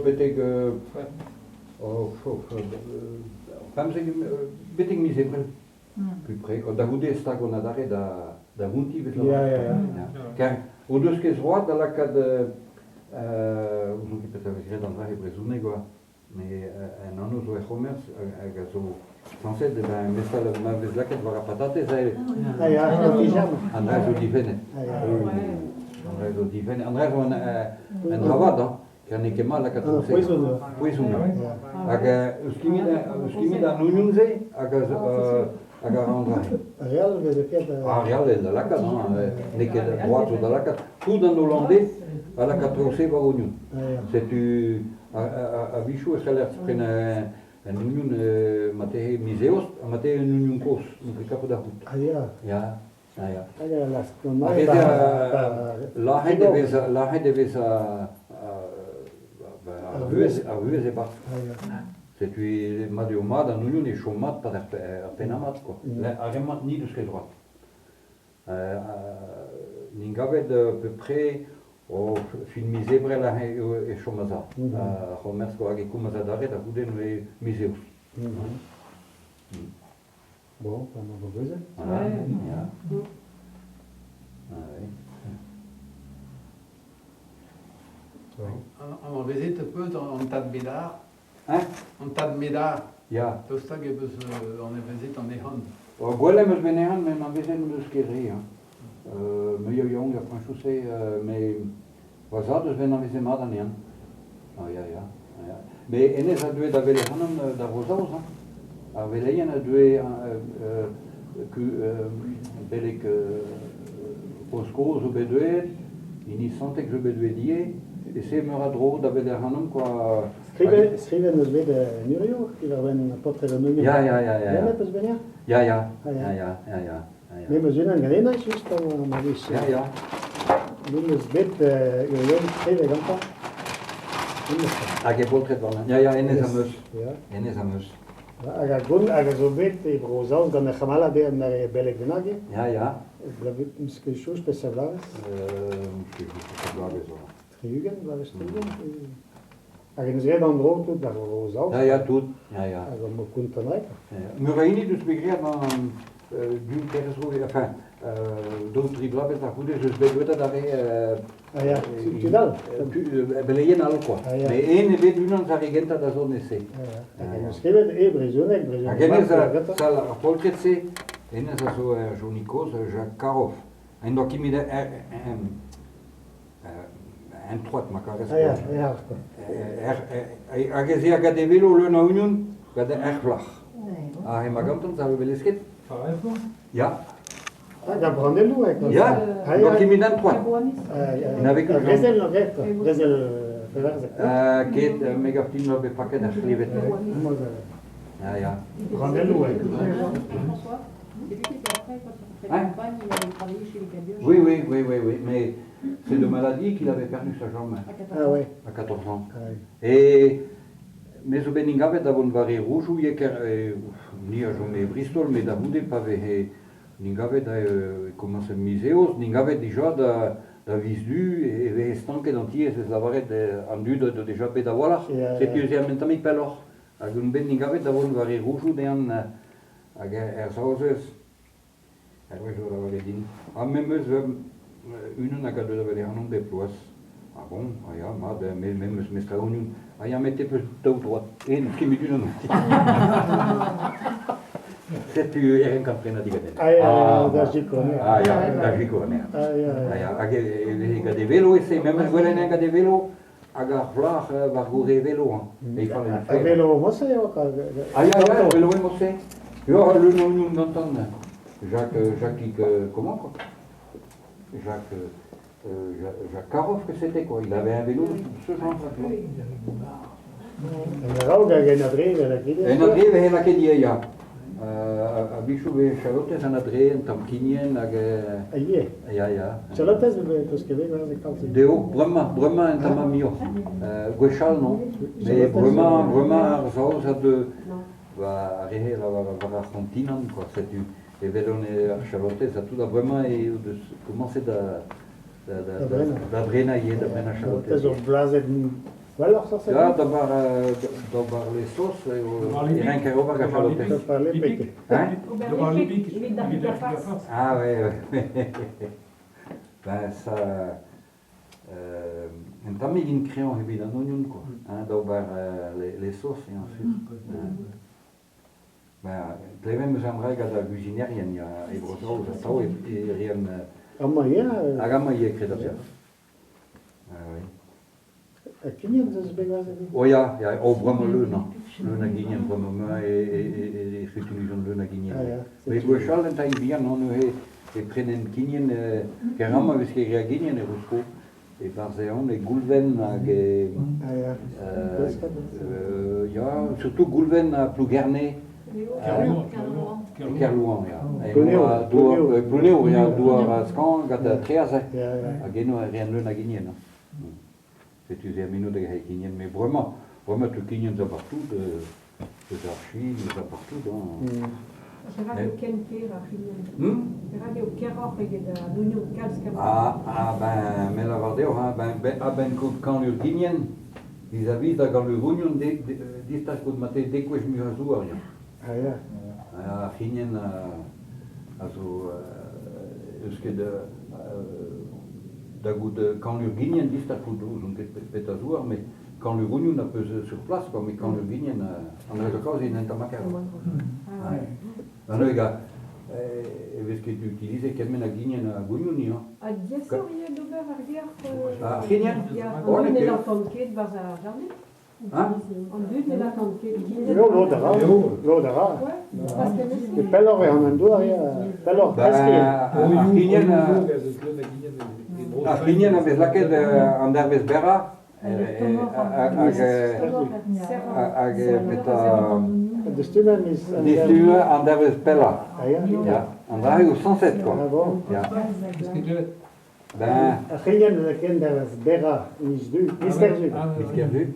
betek betek misebrel. Plus près, quand Dagoudé stago nadare da Munti vet la. Car au deux que droit dans la cad qui peut être dans la Brezune quoi. Mais un anno zo e-commerce agazo censé de ben mestal ma vez la cad vara patate sai. André zo divene. André zo divene. André zo un ravada. Che ne che mal la cad. Poison. Aga skimida nununze aga André. Real vede Real è la cad, ne che droit de la cad. Tout en hollandais à la cad trousse va oignon. C'est tu a Vichou e salaire prena un union mate museos, mate un union cos, un capo da hut. Ja. La devez a vuese pas. C'est tu Madio Mad un union e chomat pas appena mat quoi. La remat ni de ce droit. Ningavet à peu près o filmize brela e chomaza. Commerce ko agi kumaza dare da huden e museus. Bon, pas mal de besoin. On visite peu en tas de médard. Hein? En tas de médard. Ja. Tout ça que on visite en ehand. O golem benehan men an vesen muskeri. Meio jong a franchuse me vazados ven an vesen madan yan. Ja. Me enes a due da vele hanam da rosaus. A vele yan a due belek poskozo bedue ini sante que je bedue die et c'est meradro da vele hanam quoi. Schrijven dus weer de Nurio, die waren een pot tegen de nummer. Ja. Ja, met ons bijna? Ja. Nee, maar zijn geen eenheid, juist dan maar eens. Ja. Doen dus dit, jullie schrijven gaan dan. Age portret van. Ja, enes amus. Ja. Enes amus. Aga zo weet, je brozaus dan de Gamala bij naar Belek de Nagi. Ja. Misschien zo speciaal is. Triugen, waar is Triugen? Aga dus jij dan droog doet, daar brozaus. Ja, tout. Ja. Aga moet kunnen rijden. Muraini dus begrijp dan d'une terre enfin d'autres blabes da hude je vais doit d'aller tu dal. Beleyen al quoi. Mais en vet une sa regenta da zone se. Aga schrijven Brezone. Aga ça la portret se en ça so Jonikos Jacques Karov. En donc il me un troit ma caresse. Ja. Aga ze de velo le na union gade erflach. Hij mag dan zou willen schieten. Ja. Ja, brandelo ek. Ja. Donc il me donne trois. Avec le Rezel nog echt. Rezel verwerzen. Keet megafilm op pakken en schreef het. Ja. Brandelo ek. Oui, mais c'est de maladie qu'il avait perdu sa jambe à 14 ans. Et mais au Beningave d'avon vari rouge ou ni a jamais Bristol mais d'avoude pave Ningave da commence museos Ningave déjà da visdu et estanque d'antier c'est lavaret andu de déjà beda voilà c'est deuxième temps il pelor agun Beningave d'avon vari rouge ou den sauces je l'avais dit en même une n'a qu'à de la un nombre de ploies. Ah bon, même mestra union. Aia mette peu tôt droit. Et qui me dit non. C'est tu es un campionnat de gaden. Da Gicone. Da Gicone. Aga de vélo et c'est même un de vélo. Aga flach va courir vélo. Mais il fallait faire. Vélo mosse vélo mosse. Yo le nom d'entendre. Jacques comment quoi? Jacques Karov que c'était quoi, il avait un vélo de ce genre là. En rauga geen adreve la kide. En adreve hela kedia ja. A Bichou ve Charlotte en adreve en tamkinien ag Ja. Charlotte be to skeve va de kalse. Deo vraiment en tamamio. Guechal non. Mais vraiment ça ça de va rehela va Argentina quoi, c'est du et Velone Charlotte ça tout vraiment et de commencer da Brena Charlotte. Zo blazen Alors ça c'est Ja, dobar les sauces et rien qu'à revoir à chaloter. Je parlais pété. Hein? Devant les pics, il est de la face. Ah ouais, ouais. Ben ça... En tammi in crayon hebit an oignon quoi. Hein, dobar les sauces et ensuite. Ben, Clemen me sembra gada cuisinière ia e brosau za tau e rien Amanhã, agama ia creda pia. Ah oui. a 500 begas ali. Oh ja, vraiment luna. Luna ginien vraiment e utilizzano luna ginien. Ah, ja. We go schallen tai bien non e prenen ginien kerama viske ria ginien e rusco e barzeon e gulven ag Ah ja. ja, surtout gulven a Plouguernay. Kerlouan, ja. Pluneu, ja, doar skan gada treaze. Ja, ja. A geno rien luna ginien. C'est une minute de Haïkinien, mais vraiment tout Kinien de partout, des archives, de partout. C'est radio Kenker à Finlande. C'est radio Keror et de l'Union Kalska. Ah ben, mais la Vardeo, ben quand le Kinien, vis-à-vis de quand le Union distas coup de maté dès que je me rajoute rien. Ah ja. À Kinien, also, est-ce que quand le Guignien dit à coup donc peut azur, mais quand le Union n'a pas sur place, mais quand le Guignien, en a le cas, il n'est pas macabre. Alors, gars, est-ce que tu utilises quel mène à Guignien à Guignoni? À 10 heures, il y a d'ouvert à regarder. Ah, Guignien? Il y a un but de la conquête, vas à jardin. Hein? Un but de la conquête. Jo, lodara. Ouais, parce que De pelor e an doar ja. Pelor, preske. A Guignien avait laquelle en Derves Berra, De stumen is... des stuurs en Derves Pella. Ah ja. Ja, en daar is 107 Ah quoi. bon. Ja. Ben, A Chilien de ken der bera, nis du. Nis kerzu. qu'est-ce qu'il y a vu?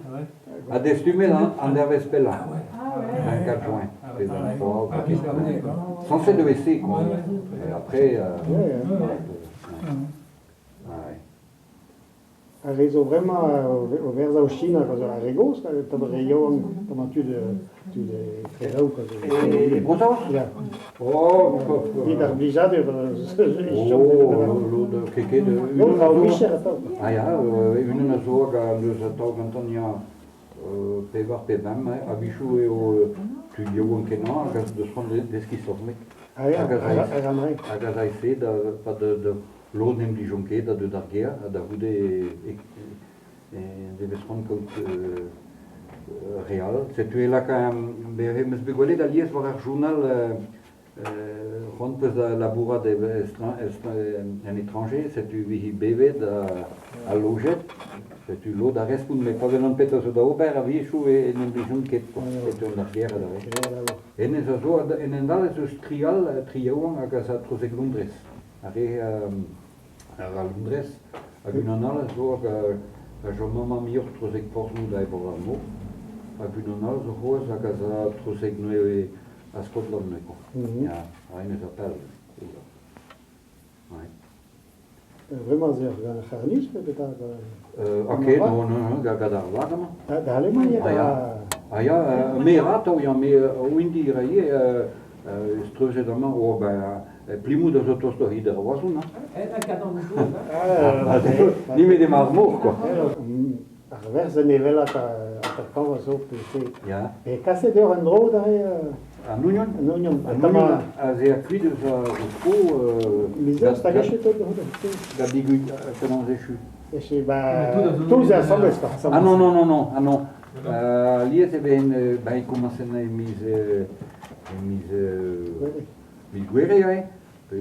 A des stuurs en Derves Pella. Ah ouais. 24 juin. C'est dans le fort. 107 de WC quoi. Et après... Ja, ja. Ouais. A rezo vraiment o verza o China, kozo a regos, tabar reioan, tama tu de ferau, kozo. Et Brosaus? Ja. Oh, Ni dar blizade, l'eau de kéké de... Non, ra o micher atau. Ah ja, une nazorga, nous attend Antonia pevar pebam, abichou et au tu diouan kenan, agas de son de ski sormek. Ah ja, a ranrai. Agas aïsé, pas de l'eau nem di jonqué, de darguer, da voude de vesron comme real. C'est tu là quand me begolé d'alies voir un journal rond la bourra un étranger, c'est tu vihi bébé à loget. C'est tu l'eau d'arrest pour mais pas venant péter sur d'auber à vichou et nem di jonqué quoi. C'est tu darguer là. Et ne so en endale so triauan agas a trosek Londres. Are a Londres a gunanal so a jo mama mior trosek forsmu da eboramo. A gunanal so hoas agas a trosek noe a Scotland ne ko. Ja, eine s'appelle. Ouais. Vraiment sehr gan kharnis peut-être. Ok, non, gada lagama. Da Allemagne. Ah ja, meer ato ja meer windi raie stroze da ma o ba plimu da zotosto hider wasuna. Ni me de marmor quoi. A verza nevela ta kava so pe. Ja. E casse de andro da A Nunion? Nunion. Tama a ze cuit de za ko Misère sta gâché tout. da bigu comment j'ai chu. Et chez bah tous ensemble ça. Ah non. Ah non. Lì è ben bei come se ne mise guerre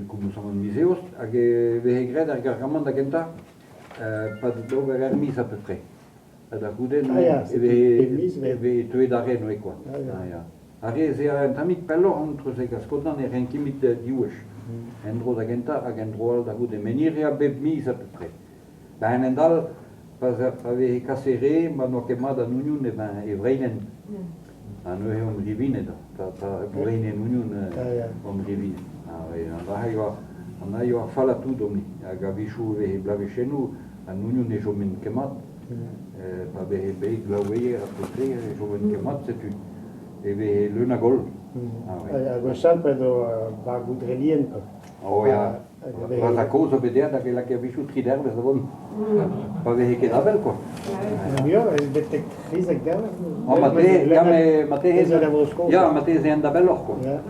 come sono museos a che ve greda gargamanda genta pas de dover mise à peu près. Da guden e tu da reno e quoi. Ah ja. Are ze un tamik pello entre se cascodan e renki mit diush. Endro da genta a gendro da guden menire a beb mise à peu près. Ben endal aveva cassere, ma non che da Union e vreinen. A noi è un rivine da vreinen Union un rivine. A io a fala tu domni, a gavishu e blavishenu, a Union e jomin kemat. Pa behe beik glaueie a potre, joven kemat setu. E behe leuna gol. A Gwechal pe do bargoudrelien. Oh ja, la cosa vedea dacă la che visu trider de bon. Pa behe ke dabel ko. Mio, el betek rizek derve. Oh mate, ja me mate ja mate ze dabel ko. Ja,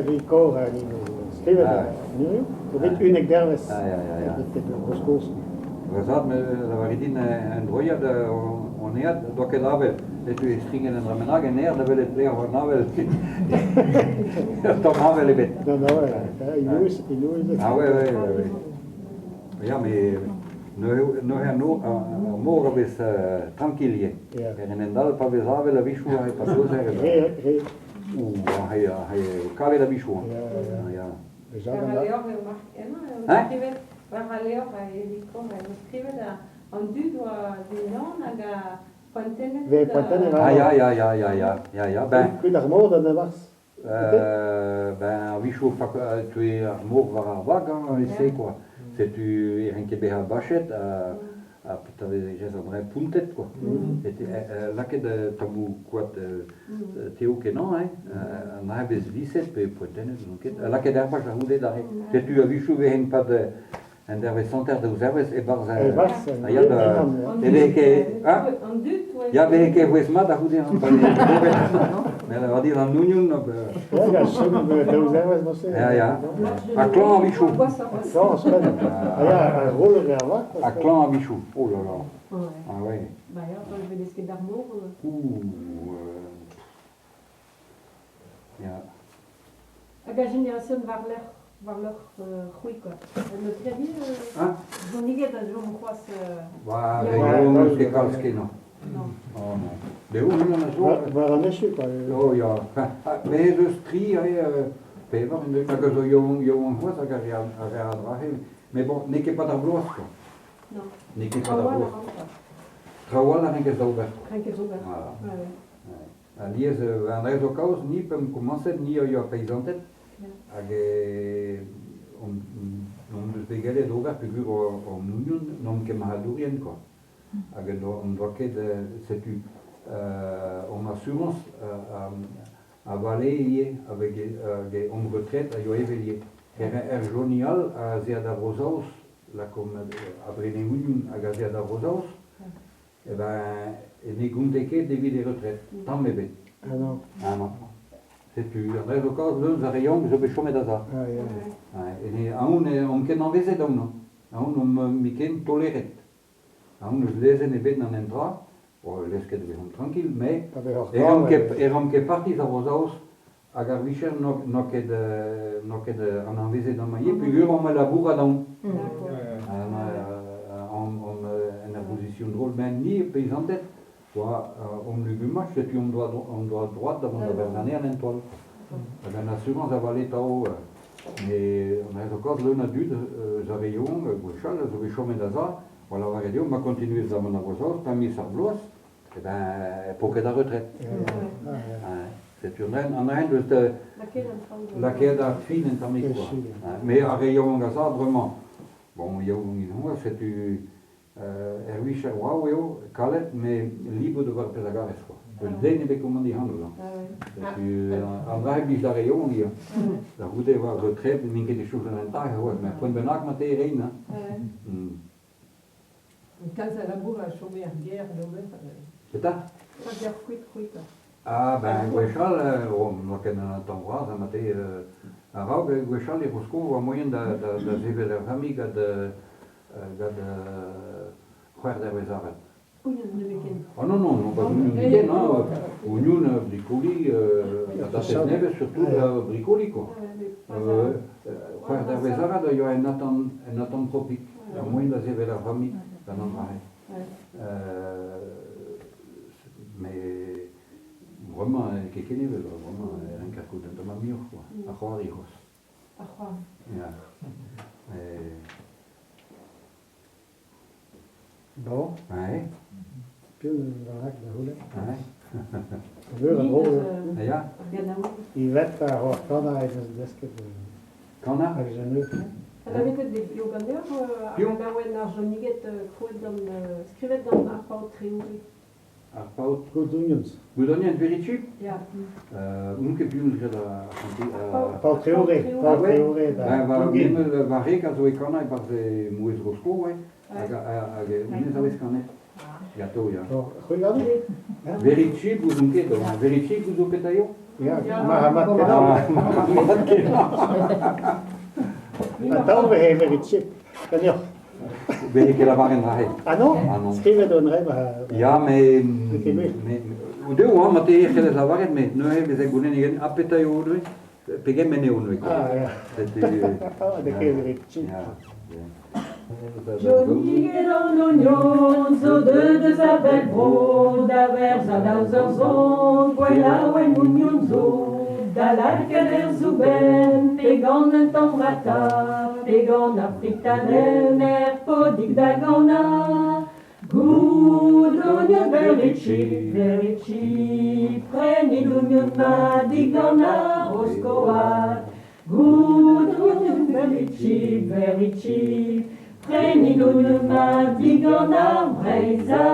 Rico ni skrive da. Nu, det unik derves. Ja. Betek roskos. We zaten met de waridin en droya de oneat doke dabel. Et tu stringen en ramenage neer, dat wil het pleeg van navel. Tom navel e bet. Non, non, inouis. Ah ouais. Ja, mais no morgen bis tranquille. En en dal pa bis ave la vishu hay pa so zeggen. Hay kave la vishu. Ja. We gaan leren die komen. We schrijven daar aan du doit du nom aga fontaine. We fontaine. Ja. Ben. Kun daar morgen dan was. Ben vishu pa tu es mort var vaga, c'est quoi. C'est tu en que beha bachet a peut-être j'ai un puntet quoi. C'était là que de tabu quoi théo que non na habes viset pe fontaine donc là que derba ja hude da. C'est tu a vishu vehen pas de en der center de userves e barza. Ja da. Et que ja ben que pues ma da hude en pas. Mais on va dire en union Ja, schön de userves no sé. Ja. A clan vishu. Non, c'est ja, un rôle vers A clan vishu. Oh là là. Ah ouais. Bah ja, je vais laisser d'amour. Ja. La génération var leur groei quoi. Le traité on y est dans je crois Va, eu que kalski no. Oh no. De hoe na zo. Waar een issue quoi. Oh ja. Mais de stri pever in de que zo jong was a drahe. Mais bon, n'est que pas da blos quoi. Non. N'est que pas da blos. Trawala n'est que zover. Rien que zo. Ali is aan de kaus ni pem commencer ni yo paysantet. Age dus begele dover figur o union non que mahadurien quoi. Age do doke de c'est tu en assurance à valer avec en retraite à yo evelier. Era jonial a Zia Rosaus la comme a brene union a Zia Rosaus. Et ben ne gundeke devi de retraite. Tant me bet. Ah non. C'est tu André do cas le zarion je be chome da za. Et on ken envese da uno. Mi ken toleret. Lese ne bet nan entra. O leske de on tranquille mais eram que partis a Rosaus a garvicher no que de an envese da maie puis on me labura da un. En la position drôle mais ni paysantet. Soit le gumache, c'est on doit droite davant la bernane en entol. La assurance va aller tao. Mais on a encore le nadu de Zarion, Gwechal, je chômer d'Aza. Voilà, on va dire, on va continuer à mon arrosage, pas mis sa blouse. Et ben, pour que la retraite. C'est une reine de la queda fine en tamik. Mais à rayon Gaza, vraiment. Bon, il y a une c'est tu. Erwischer wauw, kalet, mais libre de voir pesagares quoi. Le dene be comment dire handelen. En daar heb je daar rayon hier. Daar moet je wel retraite, min que des choses en taille hoor, mais point benak met erin. Quand ça labour a chômé en guerre, C'est ça? Pas dire quitte. Ah ben Gwechal, on ken een tambour, ça mate Arab Gwechal les Roscoe, au moyen de zever la famille de frère de Rezare. Oh non, pas une week-end, non. Union bricoli, das ist neve surtout bricoli quoi. Frère de Rezare, il y a un Nathan tropique, au moyen de zever la famille, dans un mais vraiment, quelqu'un ne veut vraiment un carco de ma mire quoi. A croire hijos. A croire. Bon. Ouais. Puis on va la rouler. Ouais. Ja. I vet har kan hij dus deske. Kan dat? Als je nu. En dan weet het de yoganeur, dan we naar zo'n niet dan schrijven dan naar Paul-Theorie. Arpaut. Good onions. Good onion, very cheap. Ja. Unke più da Paul-Theorie. Paul-Theorie. Va reka zo ikana par ze mues rosko, ne savais kanet. Gato, ja. Regarde. Very cheap unke do. Very cheap zo petayo. Ja, maar attends, we hebben het chip. Kan je? Ben ik er maar in rijden? Ah non? Ah non. Schrijven we dan rijden. Ja, mais ude wa mate hele zavaret me no he ze gunen igen apetayo do. Pegem me ne ono. Ah ja. De keer het chip. Johnny get on onion, zo de zabel bro, da verza da zorzon, quella wen onion zo, da l'arca der zuben, pegan en tomrata, pegan a fritaner, podig da gona. Good onion very cheap, preni l'onion ma di gona, roscoat. Good onion very cheap, preni l'onion ma di gona, breza.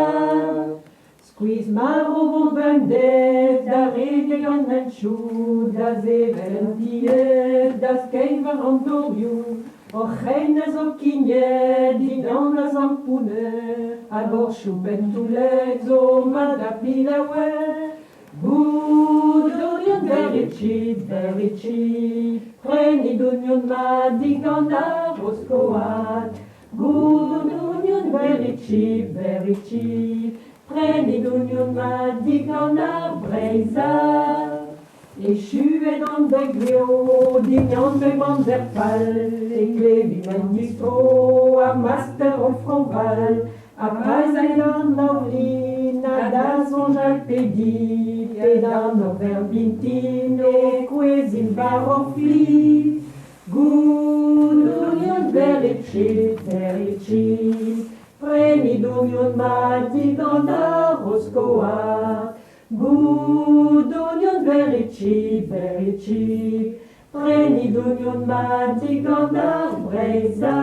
Squeeze maro von bende, da rede gan en schu, da zeven die, das kein verantwoording. Och geen zo kinje, die dan als ampoene, agor schupen toele, zo maar da pilawe. Good onion very cheap, preni l'onion ma di gana, roscoat. Good onion very cheap, preni l'onion ma di gana, breza. Échuvé dans des gléaux, dignan de manderpal, éclé du distro, a master au frontal, a pazailan laurine, a da son jalpédi, et dans nos verbintines, et cuisine barofli. Good onion very cheap, preni l'onion ma di gana, roscoat. Good onion very cheap, preni l'onion ma di gana, breza.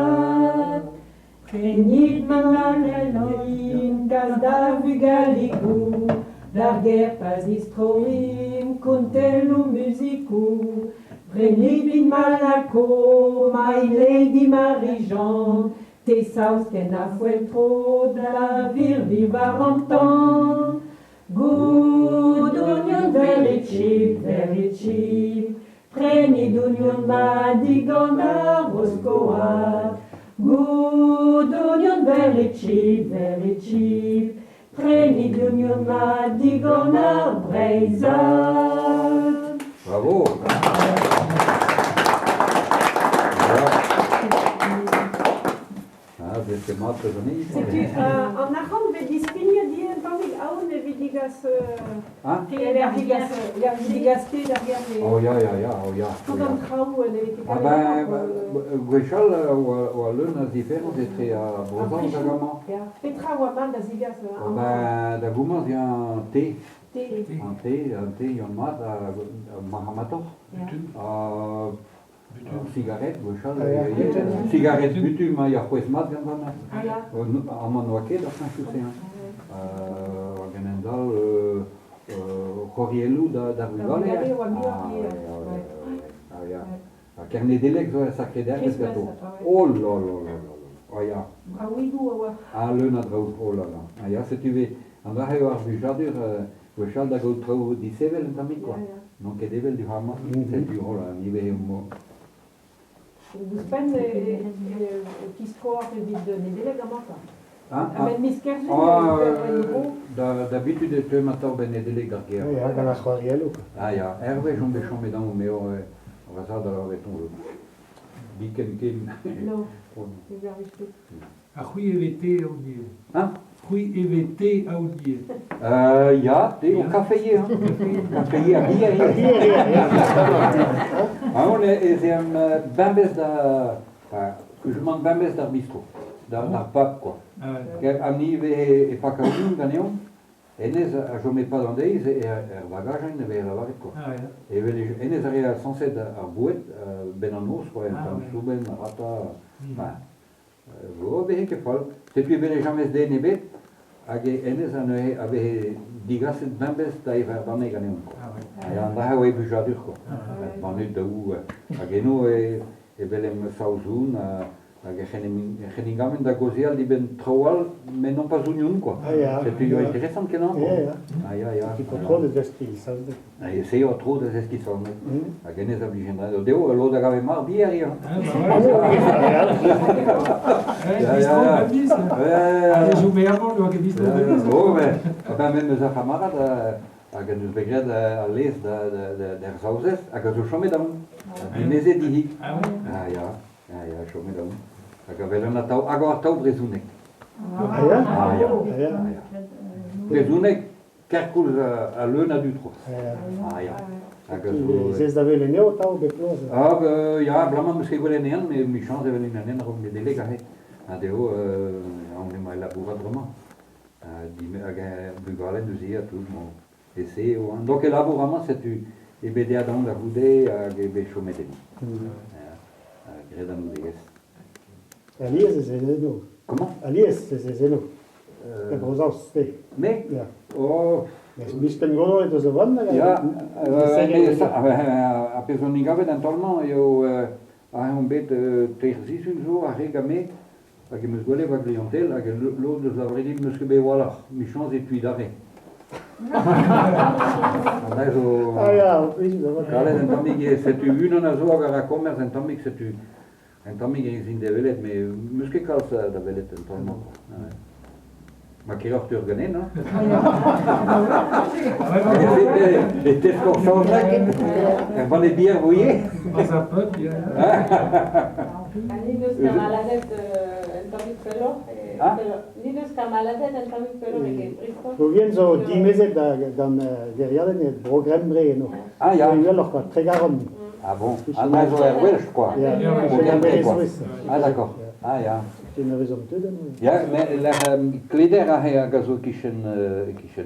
Prenit man la leloin, gaz da vugaligu, larger pas istroim, contelu musicu. Prenit vin malaco, my lady Marie-Jean, te saus ken a fueltro, da vir viva rantan. Good onion very cheap, preni l'onion ma di gana, roscoat. Good onion very cheap, preni l'onion ma di gana, breza. Bravo. Welke maat er dan niet? En dan gaan we die spinnen die en dan ik oude wie die gas thee derrière. Oh ja. Tout dan trouwen weet ik. Ah ben, Gwechal ou l'un des différents c'est à Brozan également. Ja, Petra ou Amanda das die gas. Ah ben, da gummas il y a un thé. Thé, il y a un mat à Mahamator. Cigarette, Gwechal. Cigarette butu, mais il y a quoi ce mat quand même. Ah ja. À Manoaké, dans Saint-Chusséen. Ganendal, Corielou, d'Arugale. Ah ja. Carnet d'élec, sacré d'air, le gâteau. Oh là. Oh ja. Ah oui, vous, Ah, le nadrou, oh là là. Ah ja, si tu veux. On va avoir du jadur, Gwechal da gautrou di sevel, tammi quoi. Donc, è devel di hama, c'est du oh là, nive un mot. Vous spendez qui score vite de nedele gamata. Ah, miskerje. d'habitude tu m'attends ben nedele garguer. Ja, kan a chwarielu. Ah ja, Hervé j'en béchon mais dans mais on va ça dans avec ton weekend game. Non. Je vais arriver. A chui EVT audier. Hein? Chui EVT audier. Ja, t'es au café hein. Café à Ah on est c'est un bambes da que je demande bambes da bistro. Da pub quoi. Am nive e facaun ganion. Enez a jommet pas dans deiz et bagage ne veut l'avoir quoi. Ah, ouais. Et enez arrive sans cède à bouet ben en os quoi, en souben, rata, bah. Vous avez que fol. C'est puis ben jamais des nebet. Age enez a ne avait digas members d'aiver banne ganen quoi. Ah, ouais. Et on a ouais bujadur quoi. Banne de où age no et belem sauzun age geningamen da gozial di ben troual mais non pas union quoi. C'est plus intéressant que non. Ah ja. Tu contrôles les esprits, ça. E se io trop des esquis son. A genez obligenda. Deo lo da gave mar di aria. Allez, jouer avant, le bistro de plus. Oh, mais enfin même za camarade a genus begred a les der Hauses, a gazo chome dam. Di meze di hi. Ah, ouais. Ah ja, chome dam. A gavel na tau agora tau brezunek. Ah ja. Brezunek kerkul a leuna du tros. Ah ja. A gazo. Zes d'ave le neo tau beploz. Ah, ja, blama måske gwelen en, mais mi chance de venir en rom de délégué. Adeo, on est mal labouré vraiment. Di me aga bugale du zia tout mon essai. Donc élaborément c'est tu et BD dans la roudé à gebe chomete. Greda nous dies. Alies c'est zeno. Comment? Alies c'est zeno. Der großaus ste. Mais Ja. oh Mais bist du gono et zo van? ja, a pesoniga eventuellement io a un bet terzi zo a regame a que me gole va clientèle a que l'eau de la vraie me que voilà, mi chance et puis d'arrêt. Ah ja, oui, ça va. Kale den tamig c'est une na zo a commerce en tamig c'est tu en tamig in de velet mais muske kals da velet en tamig. Ma che orte organen, no? Les tests qu'on change là, elles vont les bien, vous voyez? Ça peut, bien. Nidos camaladet en tamik pelo. Nidos camaladet en tamik pelo que bristo. Du vien so 10 meses dan derrière les programmes breno. Ah ja. Il y a leur quoi, très garonne. Ah bon? Ah non, je Welsh quoi. Ja, Ah d'accord. Ah ja. C'est une raison de donner. Ja, mais la kleder a gazo kishen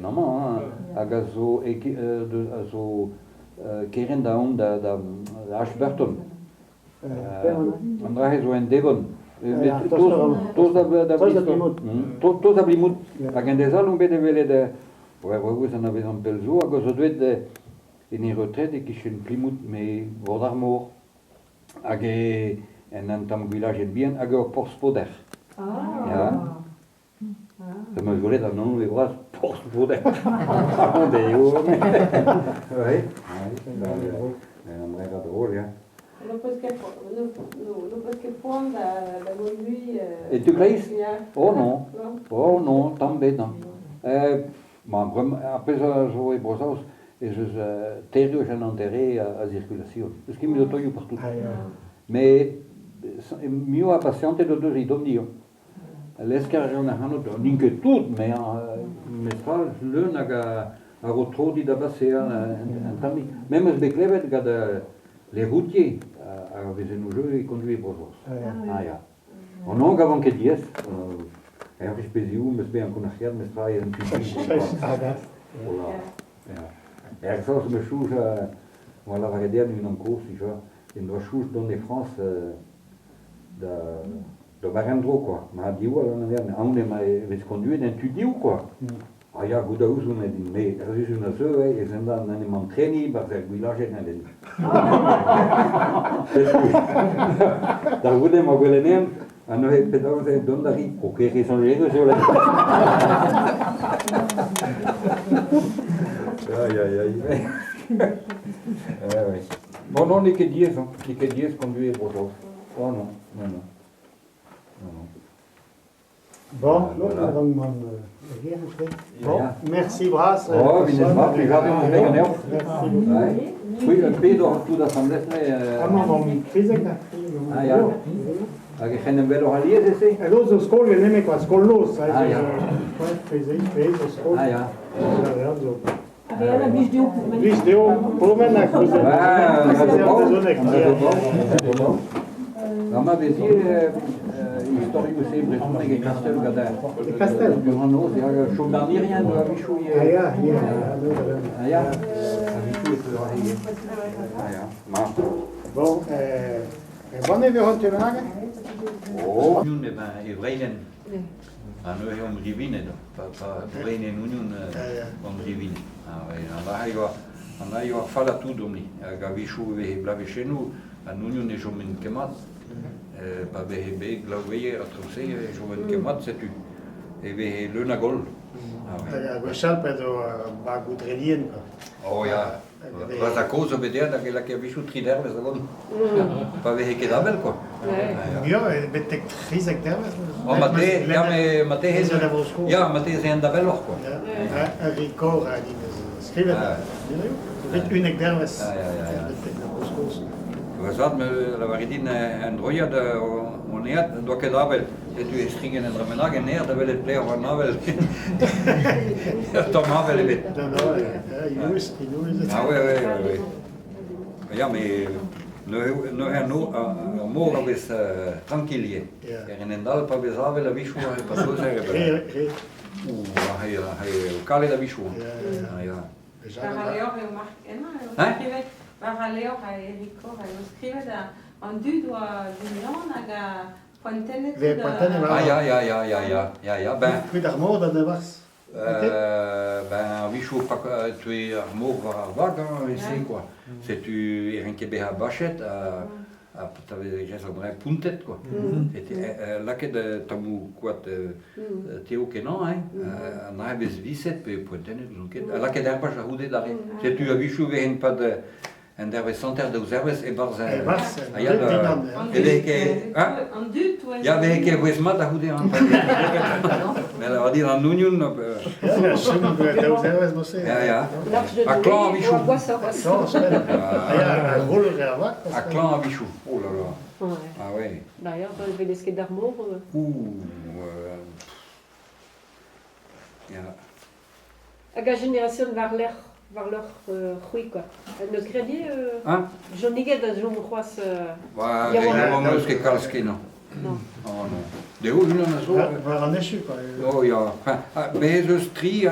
nama, a gazo so keren da Ashburton. Andra he zo en Devon. Toz da blimut. A gen des alum bede vele de vous en avez un pelzo, a gazo dwet in retraite kishen plimut me vodarmor. A ge en antam village bien a ge porspoder. Ja. Ça me jouait dans nos bras pour se foutre. Oui. Un vrai drôle, hein. No pues que pon da golui. Et tu clais? Oh non. Oh non, também não. Maar après ça, je vais brosser et je terre j'ai enterré à circulation. Parce qu'il me le toille partout. Mais mieux à patienter de deux idées dio. L'escarjon a hanno d'inquiétude, mais mestral l'un a retrodi da basser un tami. Même ce beklevet gad les routiers a vesen au jeu et conduire bozos. Ah ja. On a gavon que dies. Erich Beziu, mes be an konachiat, mes trai un petit. Voilà. Ja. Ersos me chouge voilà va regarder une course, tu vois. Une chouge dans les France do barandro quoi. Ma diu ala na a une mai ves conduire d'un tu diu quoi. Ah ja, gut aus und in me, es ist una so, es sind dann eine man treni, ba der village na den. Da wurde ma gwelenen, ano he pedao de dondari, o que sont les deux sur la. Aïe aïe aïe. Ouais. Bon non, ni que 10 conduire pour toi. Oh non, non non. Bon, voilà. Bon, merci Brass. Oh, vi n'est pas, tu gardes un mec en Merci beaucoup. Oui, un pedo tout d'assemblée. Ah, mon crise. Ah ja. A che geen bello alies is E lo so scuole nemme qua, scollos. Ah, ja. Peso, scuole. Ah ja. Aveva la biche d'eau pour Viš deo, promena kroz Mama vezir historie aussi, Britannia et Castel, Gadin. Castel. Du Renault, il y a le chaud dernier, rien de la Bichou. Ah ja, hier. Ah ja, la Bichou est toujours arrivée. Ah ja, maar. Bon, wanneer we gaan te maken? Oh. Union, eh ben, Evreinen. Ah, nu om Rivine, Evreinen Union om Rivine. Ah, oui, on a eu à faire la tout d'omni. A Bichou et Blavé chez nous, à Union et Jomin Kemat. Pas BHB, Glauveille, à Troussé, Jomin Kemat, c'est tu. Et le Nagol. We zelf hebben een goed relien. Oh ja, was a cause vedere da quella che ha vissuto 3 derves avon. Pa vehe che da bel quoi. Ja, met de crisis derves. Oh mate, ja me mate hes. Ja, mate ze en da bel quoi. Een record die schreven. Met unig derves. Ja. We zat me la varidin en droia de oneat do che da bel. E tu stringen en ramenag en ner da bel et player van navel. Tom navel vet. Inouis. Ah ouais. Ja, mais no hanno mo aves tranquillie. En endal pa besave la Bichou pa so serve. Hai cale la Bichou. Ja. Waar Leo Enrico scrive en du doit d'union aga Pontene. Ja. Ben. Goed armoede dat was. Ben Bichou pa tu es armour var vague c'est quoi. C'est tu erin ke beha bachet a t'avais déjà un puntet quoi. C'était là que de tamu quoi Théo que non hein. On a des viset pe Pontene donc là que d'un pas jaude d'arrêt. C'est tu a Bichou vein pas de en der center de Userves e Barza. Ah ja, ja, we ke Wesma da hude an. Mais la dire en Union. Ja. A clan Bichou. A clan Bichou. Oh là là. Ah ouais. D'ailleurs, dans le Védesque d'Armour. Ja. La génération vers leur ruy quoi. Ne crédit j'en ai gagné dans le crois Ouais, je vais calsker non. Non. Oh non. De où nous on a Waar aan is quoi. Oh ja. Mais je strie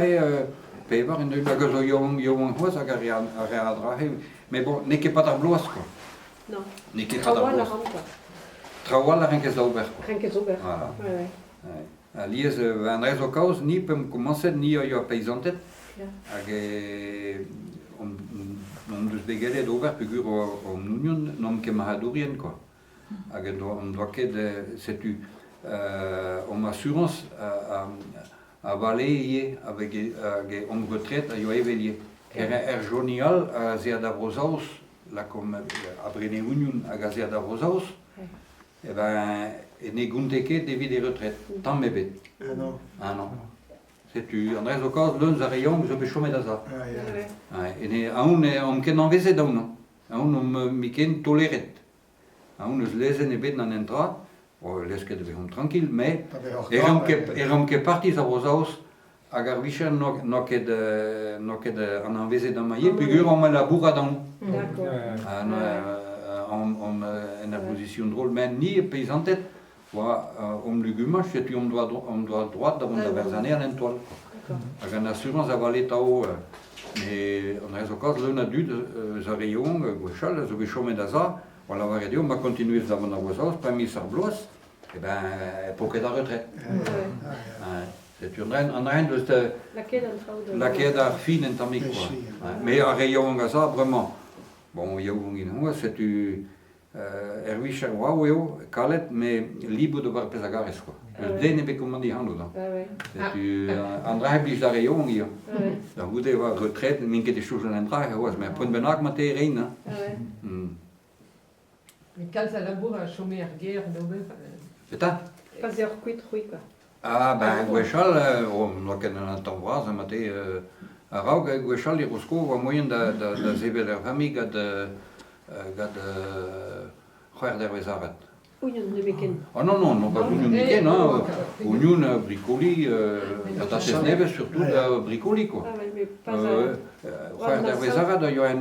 pevar in de gazo jong hos agadra. Mais bon, n'est que pas de blois quoi. Non. N'est que pas de blois. Trawal la renke zauber. Renke zauber. Voilà. Ouais. Alies van rezo cause ni pem commencer ni yo paysantet. On dus begele d'over figure en Union nom que mahadurien quoi. On doit que c'est tu assurance à valer avec en retraite à yoevelier. Genial à Zéada Rosaus la comme après les Union à Gazéada Rosaus. Et ben et négunteke devis des retraites. Tant mebet. Ah non. C'est tu Andrés Ocas l'un zarion je vais chômer d'asa. Et on ken envese d'uno. On miken toleret. On us lesen et bet nan entra. O leske de behom tranquille mais eram que partis a Rosaus agar vicher no que de an envese d'amaye figure on la bourra dans. D'accord. On en position drôle mais ni paysantet. Luguma, c'est on doit droit davant la verzane à l'entoile. Une assurance à valer tao, mais on a raison quand l'un a dû de zarion, gauchal, zo bichome d'aza, on l'a regardé, on va continuer davant la voisin, pas mis sur blois, et ben pour que la retraite. C'est une reine de la quête fine en tamique quoi. Mais à rayon à ça vraiment. Bon, il y a un c'est tu Erwischer waueo kalet me libo de bar pesagares quoi. Je ne be comment dire hando. Tu Andra heblis da rayon hier. Da hude war retraite minke de choses en Andra was mais point benak mate reina. Mais quand ça labour à chômer guerre d'obe. C'est ça. Pas zéro quit ruy quoi. Ah ben gwechal on ken en temps ça mate a raug gwechal les rosco va moyen da zebe der famille gad frère d'Hervézaret. Union de Meken. Oh non, pas Union de Meken, non. Union bricoli, Tates Neves surtout bricoli quoi. Frère d'Hervézaret, il y a un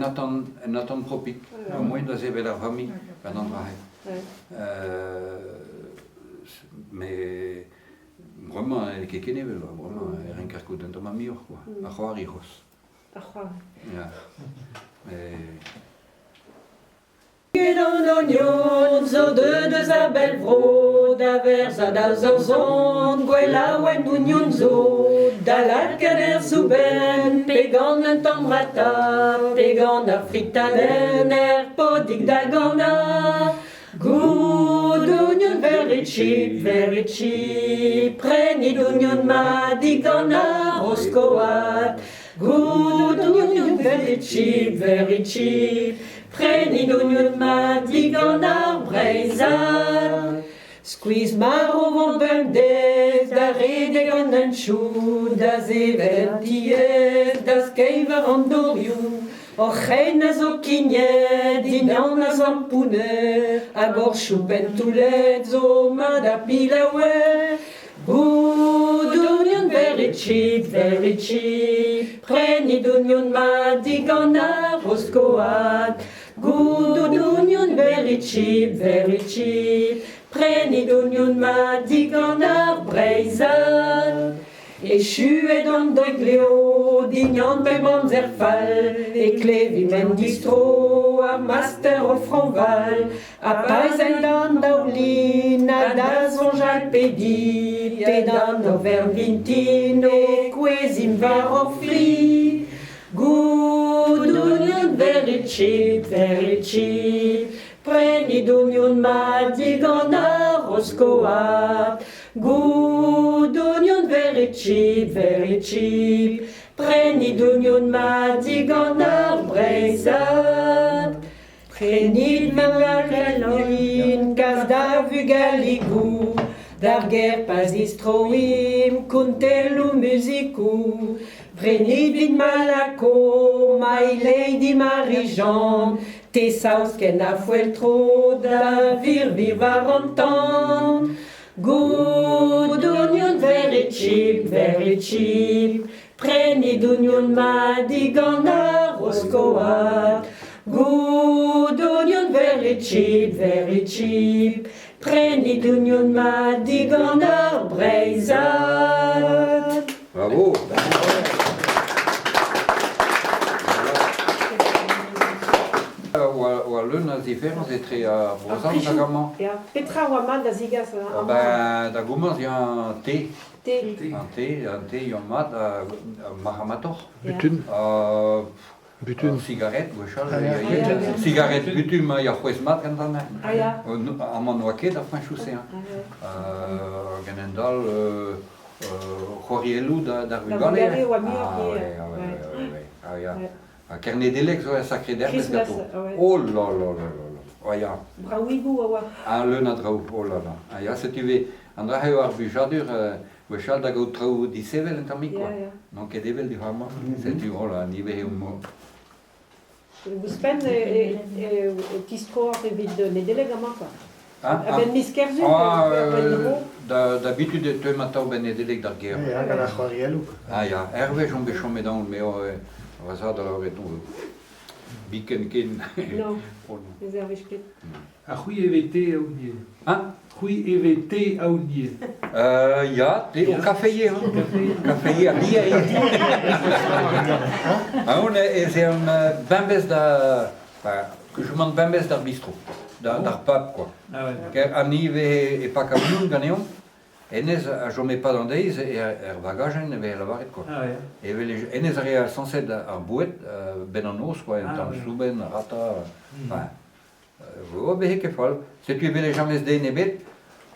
Nathan Propic, au moins de zebe la famille, pendant la Mais vraiment, el que kene vel, vraiment, renkarko d'un toma miur, quoi. A c'hoar hijos. A c'hoar. Ja. An onion, zo deus a bel vro, da verz a da zarzon, gwella oen d'onion zo, da lalkader zouben, pegan un tambrata, pegan a fritaden, podig da gana. Good onion very cheap, prenez d'onion ma di gana roskoat. Good onion very cheap, prenez d'onion ma di gana breizat. Squeeze maro von bendez, da rede gant an chou, da zevel diez, da skeiver an doriou. O chen a zo kined, dinan a zampoune, a gor choupen toulet zo ma da pilaouet. Good onion very cheap, prenez d'onion ma di gant a roskoat. Good onion very cheap, prenez d'onion ma di gant a breizat. Echuet an d'oigleo, dignan pe banzer fall, e klevi men distro, a master o franval, a paizen dan daoulin, a da zonjal pedi, te dan o vervintin, e kwezim var o fli. Good onion very cheap, prenez d'onion ma di gant a roskoat. Good onion very cheap, prenez d'onion ma di gant a breizat. Prenez ma galin, gaz da vugaligou, d'ar ger pas istroim, kuntel ou musikou. Prenez vid malako, my lady Marie-Jean, te saus ken a fouel tro, da vir vivar an tan. Good onion very cheap, prenez d'onion ma di gant a roskoat. Good onion very cheap, prenez d'onion ma di gant a breizat. Bravo. Oa leun a zifer an zetre a brozan da gamañ. Ja, petra oa mat da zigaz Da gomaz un thé. Un thé yon mat a maramator. Butun. Butun. Cigarette, gwechal. Cigarette butum ya c'hwez mat gant an. Amman oa ket ar fin chouseñ. Genendal c'horielou d'ar vugale. A kernedelek zo a sakre d'erbez gato. Oh là là là là. Oia. Braouigou a oa. A leun a draou, oh là là. Aia, se tu ve, an dra eo ar bujadur, wechal da gaut traou di sevel en tamik, quoi. Non ket evel di hama. Se tu, oh là, ni ve eo mo. Gouspen tistro ar evit nedeleg a mat, quoi. A ben miskerzu, d'habitude te matao ben nedeleg d'ar ger. Ja, gant a c'hoarielou. Aia, ervej on bechon medan, me o... Razad ala reton biken ken. Non, ez ervej ket. A c'hwi evete aoudie. C'hwi evete aoudie. Ya, o kafeye. Kafeye a liei. On ez un bembez da... Kouchouman bembez d'ar bistro. D'ar pub, quoi. Anive e pak a vioun ganeon. Enez a jome pa d'an deiz vagajen e vez lavaret, quoi. Enez a rea sanset ar bouet ben an os, quoi, en tam souben, rata... Oa behe ke fall. Setu e vele jamez den ebet,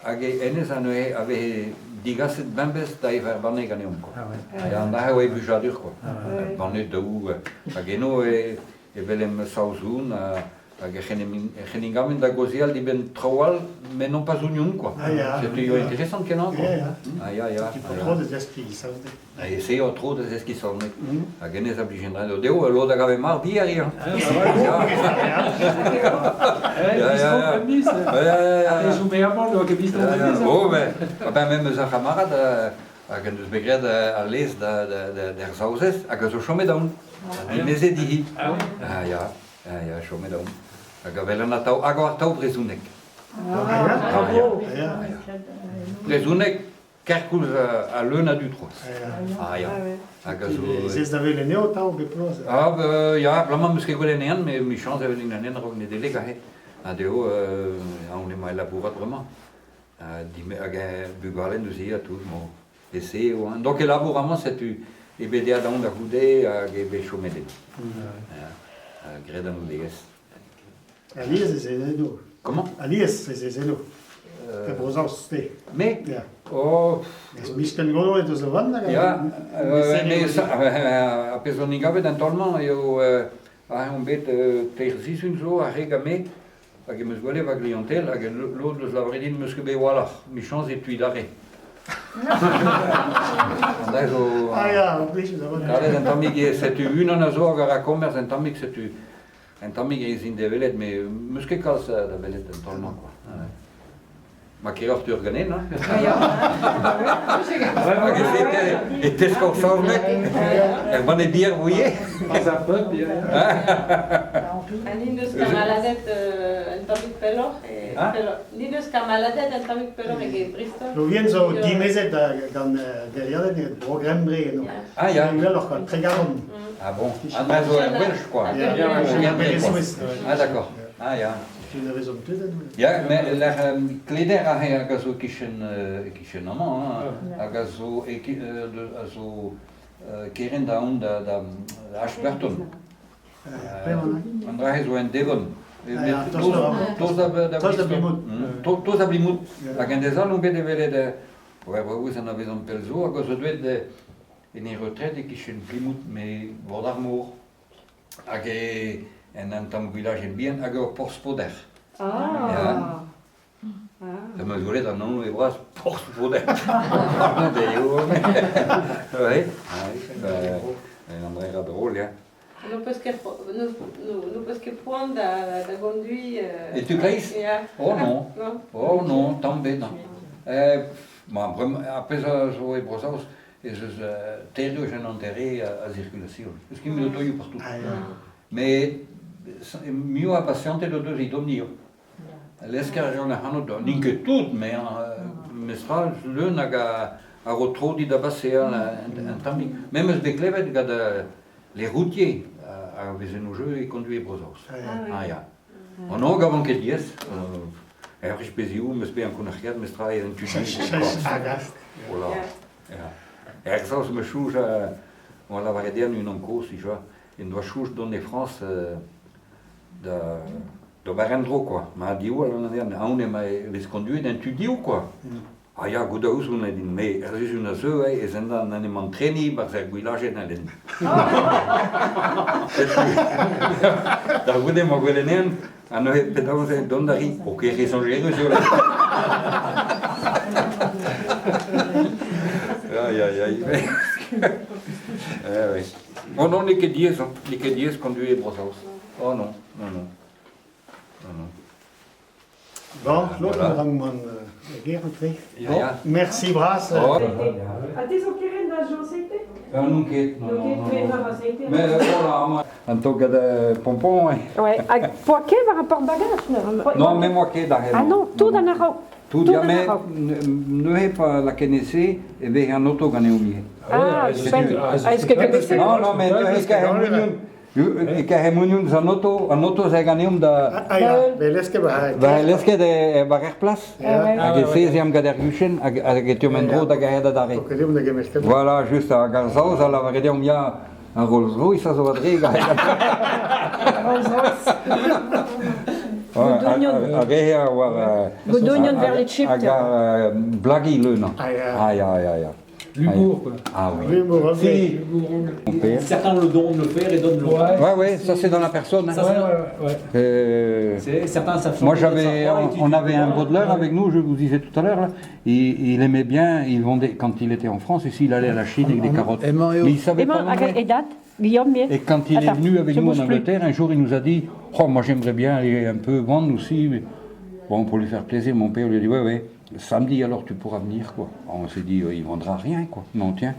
hag enez a neue a vehe digaset bembez da e ver banne ganeon, quoi. An da eo e bujadur, quoi. Banne daou, hag eno e velem saozoun, hag geningamen da gozial di ben trawal, mais non pas union, quoi. C'était intéressant que non, quoi. Tu peux trop des esquis, ça vous dit. Et c'est trop des esquis, ça vous dit. A genez a bligendra do deo, l'eau da gave mar bi ari. Zo me amant do ke bistro. Oh, ben même za camarade a genez begred a les der sauzes, a gezo chome daun. Inez e dihi. Ja, chome daun. Hag a vel an a tau, hag a tau brezunek. Bravo. Prezunek kerkuz a leuna du troz. Ah ja. Zes da vele neo tau beproze. Ah, ja, blama muske golenean, mais mi chance avec une année rog ne délega he. Adeo, on est mal labourat vraiment. Dime aga bugalen du sia tout mo. Esse ou donc élaboration c'est tu e bedia da onda hude a ge be chomede. Greda mudeges. Alies is zelo. Comment? Alies is zelo. Te brozaus ste. Mais Ja. oh Es misken golo et zo vanda. ja, mais a pesoniga vet entornement eu a un bet tersis un zo a regame a ge mus gole va clientèle a ge l'eau de la vredin mus ke be voilà mi chance et tu d'arrêt. Andaiso Ah ja, obliž zo vanda. Kale entamig c'est une na zo a commerce entamig c'est tu entamig is in de velet mais mus ke kals da velet entornement quoi. Ma che ho organizzato, no? Ma che siete e te scorsorme e van e dire vous voyez Pas un peuple, bien. Linus kamaladet entomik pelor, Linus kamaladet entomik pelor e Bristol. Lo vien zo 10 meses da gan derrière le programme bre no. Ah ja. Il alors quand très garon. Ah bon? Ah zo en Welsh quoi. Ah d'accord. Ah ja. Tu ne raison plus de. Ja, mais la kleder a he agazo kitchen amant, agazo azo keren da onda da Ashburton. Andra he zo en Devon. Toz a blimut. La gendeza non bet evele de... Ouais, vous en avez un pel zo, agazo dwet de... En e retraite kitchen plimut, me vord armour. Hag e... En antam village en bien, hag ur porspoder. Ah. Ça me voulait dans non les bras pour se foutre. Oui. André era drôle, hein. No pues que point da gondui. Et tu crais? Oh non. Oh non, também não. Mas après ça, je vois brosaus et je terre je n'enterré à circulation. Parce qu'il me le toille partout. Mais mieux à patienter de deux idomnio. L'escarjon a hanno do ninke tout mais mestral le naga a rotrodi da basea en tamik. Même es beklevet gad les routiers a vesen au jeu et conduire brosaus. Ah ja. On a gavon que dies. Ich beziu mes be an kunachgat mestral en tu. Voilà. Ja. Exos me chouja on la va dire une enco si je in doit chouj donner France da do barendro quoi. Ma diu a on mai vis conduit en tu diu quoi. Ah ja, gut aus un din me is una so e senda nan man treni par ser village na len. Da gude mo golenen ano he pedamos en dondari o que raison j'ai sur la. Ai ai ai. Oui. Oh non, les que 10 conduit brosaus. Oh non, non non. Bon, l'autre rang man guerre tre. Merci Bras. A te zo keren da jo seite? Non ket, non. Mais voilà, en tout cas de pompon. Ouais, poake va rapport bagage. Non, mais moi ket da. Ah non, tout dans la roue. Tout jamais ne he pas la connaissez et ve un auto gagné au milieu. Ah, est-ce que non, mais ne he ka munion. E ka he munion za auto za gagné da. Ah ja, leske ba. Va leske de barer place. Ag seziam gader guchen ag etomendro da gaeda dare. Voilà, juste à Garzaus, à la variété on y a un Rolls Royce, ça se va très gars. Godonion vers les chips. Blaggy le non. Ah ja. L'humour, quoi. Ah oui. L'humour, si. Certains le donnent le faire et donnent le Ouais, ça c'est dans la personne. Ça, ouais. Moi on avait un Baudelaire avec nous, je vous disais tout à l'heure, il aimait bien, quand il était en France, ici il allait à la Chine avec des carottes. Mais il savait pas Et quand il est venu avec nous en Angleterre, un jour il nous a dit, oh moi j'aimerais bien aller un peu vendre aussi. Mais... Bon, pour lui faire plaisir, mon père lui a dit, ouais, samedi alors tu pourras venir quoi. On s'est dit, il vendra rien quoi. Non, tiens.